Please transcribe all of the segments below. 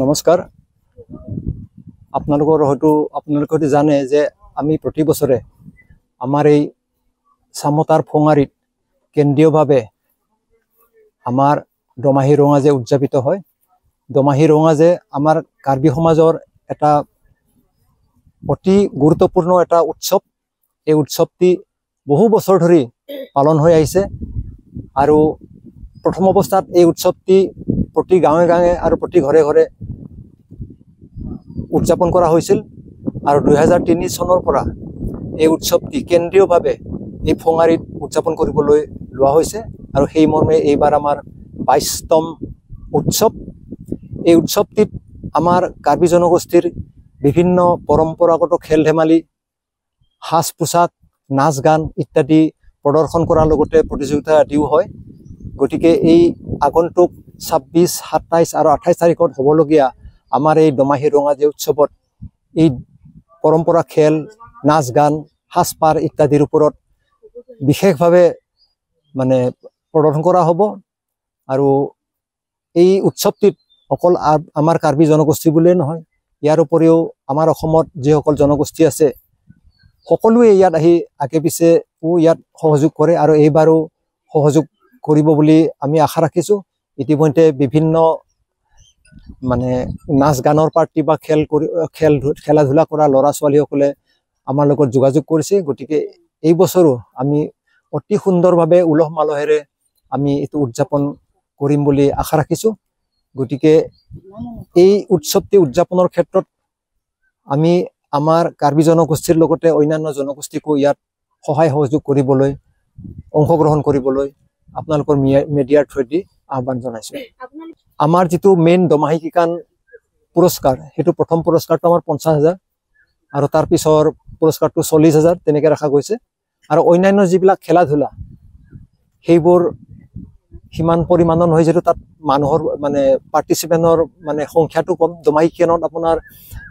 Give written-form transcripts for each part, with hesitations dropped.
নমস্কাৰ আপোনালোকে জানে যে আমি প্ৰতি বছৰে আমাৰ এই সামতাৰ ফঙাৰীত কেন্দ্ৰীয়ভাৱে আমাৰ দমাহী ৰঙাজে উদযাপিত হয়। দমাহী ৰঙাজে আমাৰ কাৰ্বি সমাজৰ এটা অতি গুৰুত্বপূৰ্ণ এটা উৎসৱ। এই উৎসৱটি বহু বছৰ ধৰি পালন হৈ আহিছে আৰু প্ৰথম অৱস্থাত এই উৎসৱটি প্ৰতি গাঁৱে গাঁৱে আৰু প্ৰতি ঘৰে ঘৰে উদযাপন কৰা হৈছিল আৰু 2003 চনৰ পৰা এই উৎসৱটি কেন্দ্ৰীয়ভাৱে এই ফঙাৰীত উদযাপন কৰিবলৈ লোৱা হৈছে আৰু সেই মৰ্মে এইবাৰ আমাৰ 22তম উৎসৱ। এই উৎসৱটিত আমাৰ কাৰ্বি জনগোষ্ঠীৰ বিভিন্ন পৰম্পৰাগত খেল ধেমালি, সাজ পোছাক, নাচ গান ইত্যাদি প্ৰদৰ্শন কৰাৰ লগতে প্ৰতিযোগিতা আদিও হয়। গতিকে এই আগন্তুক 26, 27 আৰু 28 তাৰিখত হ'বলগীয়া আমাৰ এই দমাহী ৰঙাজে উৎসৱত এই পৰম্পৰা খেল, নাচ গান, সাজপাৰ ইত্যাদিৰ ওপৰত বিশেষভাৱে প্ৰদৰ্শন কৰা হ'ব। আৰু এই উৎসৱটিত অকল আমাৰ কাৰ্বি জনগোষ্ঠী বুলিয়ে নহয়, ইয়াৰ উপৰিও আমাৰ অসমত যিসকল জনগোষ্ঠী আছে সকলোৱে ইয়াত আহি আগে পিছে ইয়াত সহযোগ কৰে আৰু এইবাৰো সহযোগ কৰিব বুলি আমি আশা ৰাখিছোঁ। ইতিমধ্যে বিভিন্ন নাচ গানৰ পাৰ্টি বা খেলা ধূলা কৰা ল'ৰা ছোৱালীসকলে আমাৰ লগত যোগাযোগ কৰিছে। গতিকে এই বছৰো আমি অতি সুন্দৰভাৱে উলহ মালহেৰে আমি এইটো উদযাপন কৰিম বুলি আশা ৰাখিছোঁ। গতিকে এই উৎসৱটি উদযাপনৰ ক্ষেত্ৰত আমি আমাৰ কাৰ্বি জনগোষ্ঠীৰ লগতে অন্যান্য জনগোষ্ঠীকো ইয়াত সহায় সহযোগ কৰিবলৈ, অংশগ্ৰহণ কৰিবলৈ আপোনালোকৰ মিডিয়াৰ থ্ৰুদি আহ্বান জনাইছোঁ। আমাৰ যিটো মেইন দমাহী কিষাণ পুৰস্কাৰ, সেইটো প্ৰথম পুৰস্কাৰটো আমাৰ 50,000 আৰু তাৰ পিছৰ পুৰস্কাৰটো 40,000 তেনেকৈ ৰখা গৈছে। আৰু অন্যান্য যিবিলাক খেলা ধূলা সেইবোৰ সিমান পৰিমাণৰ নহয়, যিহেতু তাত মানুহৰ পাৰ্টিচিপেণ্টৰ সংখ্যাটো কম। দমাহী কিষাণত আপোনাৰ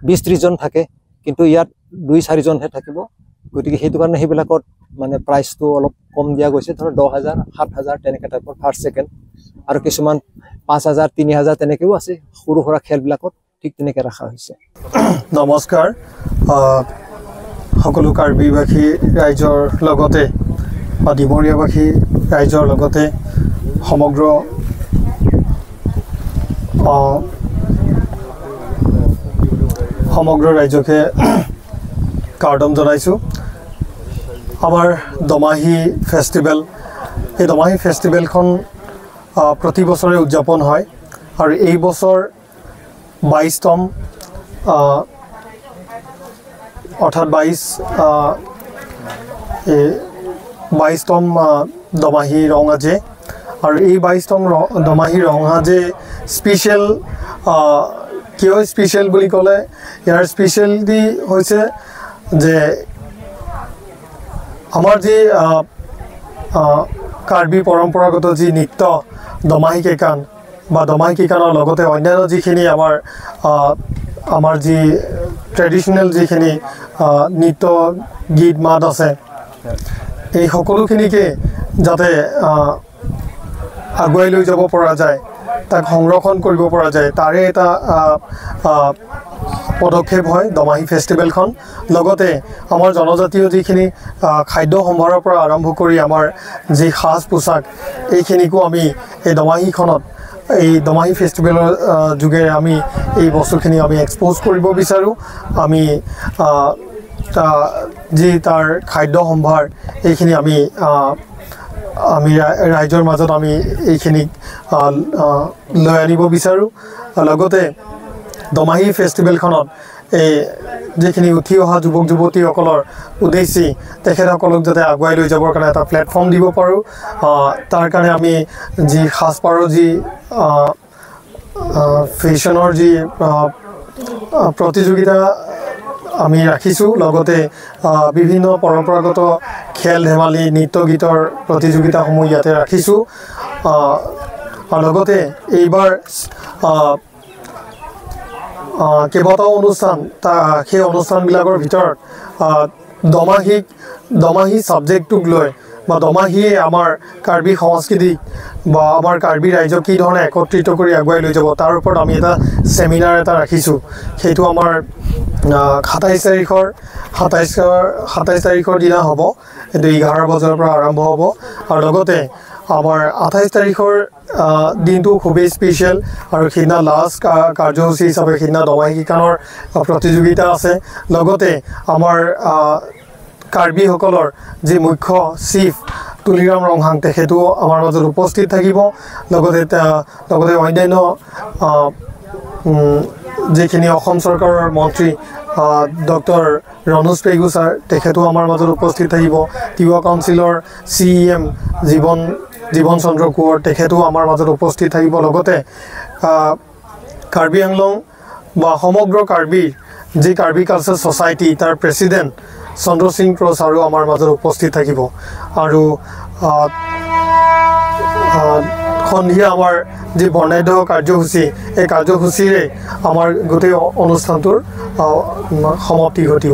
20-30 জন থাকে, কিন্তু ইয়াত 2-4 জনহে থাকিব। গতিকে সেইটো কাৰণে সেইবিলাকত প্ৰাইজটো অলপ কম দিয়া গৈছে, ধৰক 10,000, 7,000 তেনেকৈ টাইপৰ ফাৰ্ষ্ট ছেকেণ্ড, আৰু কিছুমান 5,000, 3,000 তেনেকৈও আছে। সৰু সুৰা খেলবিলাকত ঠিক তেনেকৈ ৰখা হৈছে। নমস্কাৰ সকলো কাৰ্বিবাসী ৰাইজৰ লগতে বা ডিমৰীয়াবাসী ৰাইজৰ লগতে সমগ্ৰ ৰাইজকে কাৰ্ডম জনাইছোঁ। আমাৰ দমাহী ফেষ্টিভেল, এই দমাহী ফেষ্টিভেলখন প্ৰতি বছৰে উদযাপন হয় আৰু এই বছৰ 22তম অৰ্থাৎ 22তম দমাহী ৰঙাজে। আৰু এই 22তম দমাহী ৰঙাজে স্পেচিয়েল কিয় স্পেচিয়েল বুলি ক'লে, ইয়াৰ স্পেচিয়েলিটি হৈছে যে আমাৰ যি কাৰ্বি পৰম্পৰাগত যি নৃত্য দমাহী কিষাণ বা দমাহী কিষাণৰ লগতে অন্যান্য যিখিনি আমাৰ যি ট্ৰেডিশ্যনেল যিখিনি নৃত্য গীত মাত আছে, এই সকলোখিনিকে যাতে আগুৱাই লৈ যাব পৰা যায়, তাক সংৰক্ষণ কৰিব পৰা যায়, তাৰে এটা পদক্ষেপ হয় দমাহী ফেষ্টিভেলখন। লগতে আমাৰ জনজাতীয় যিখিনি খাদ্য সম্ভাৰৰ পৰা আৰম্ভ কৰি আমাৰ যি সাজ পোছাক, এইখিনিকো আমি এই দমাহীখনত, এই দমাহী ফেষ্টিভেলৰ যোগেৰে আমি এই বস্তুখিনি আমি এক্সপ'জ কৰিব বিচাৰোঁ। আমি যি তাৰ খাদ্য সম্ভাৰ এইখিনি আমি ৰাইজৰ মাজত আমি এইখিনিক লৈ আনিব বিচাৰোঁ। লগতে দমাহী ফেষ্টিভেলখনত এই যিখিনি উঠি অহা যুৱক যুৱতীসকলৰ উদ্দেশ্যি তেখেতসকলক যাতে আগুৱাই লৈ যাবৰ কাৰণে এটা প্লেটফৰ্ম দিব পাৰোঁ, তাৰ কাৰণে আমি যি সাজপাৰৰ যি ফেশ্বনৰ যি প্ৰতিযোগিতা আমি ৰাখিছোঁ, লগতে বিভিন্ন পৰম্পৰাগত খেল ধেমালি, নৃত্য গীতৰ প্ৰতিযোগিতাসমূহ ইয়াতে ৰাখিছোঁ। লগতে এইবাৰ কেইবাটাও অনুষ্ঠান, সেই অনুষ্ঠানবিলাকৰ ভিতৰত দমাহী ছাবজেক্টটোক লৈ বা দমাহীয়ে আমাৰ কাৰ্বি সংস্কৃতিক বা আমাৰ কাৰ্বি ৰাইজক কি ধৰণে একত্ৰিত কৰি আগুৱাই লৈ যাব তাৰ ওপৰত আমি এটা সেমিনাৰ এটা ৰাখিছোঁ সেইটো আমাৰ 27 তাৰিখৰ দিনা হ'ব এইটো 11 বজাৰ পৰা আৰম্ভ হ'ব আৰু লগতে আমাৰ 28 তাৰিখৰ দিনটো খুবেই স্পেচিয়েল আৰু সেইদিনা লাষ্ট কাৰ্যসূচী হিচাপে সেইদিনা দমাহী কিকানৰ প্ৰতিযোগিতা আছে লগতে আমাৰ কাৰ্বিসকলৰ যি মুখ্য চিফ তুলিৰাম ৰংহাং তেখেতো আমাৰ মাজত উপস্থিত থাকিব লগতে অন্যান্য যিখিনি অসম চৰকাৰৰ মন্ত্ৰী ডক্টৰ ৰণোজ পেগু ছাৰ তেখেতো আমাৰ মাজত উপস্থিত থাকিব তিৱা কাউন্সিলৰ CEM জীৱন চন্দ্ৰ কোঁৱৰ তেখেতো আমাৰ মাজত উপস্থিত থাকিব লগতে কাৰ্বি আংলং বা সমগ্ৰ কাৰ্বিৰ যি কাৰ্বি কালচাৰ ছ'চাইটি তাৰ প্ৰেছিডেণ্ট চন্দ্ৰ সিং প্ৰ ছাৰো আমাৰ মাজত উপস্থিত থাকিব আৰু সন্ধিয়া আমাৰ যি বৰ্ণাঢ্য কাৰ্যসূচী এই কাৰ্যসূচীৰে আমাৰ গোটেই অনুষ্ঠানটোৰ সমাপ্তি ঘটিব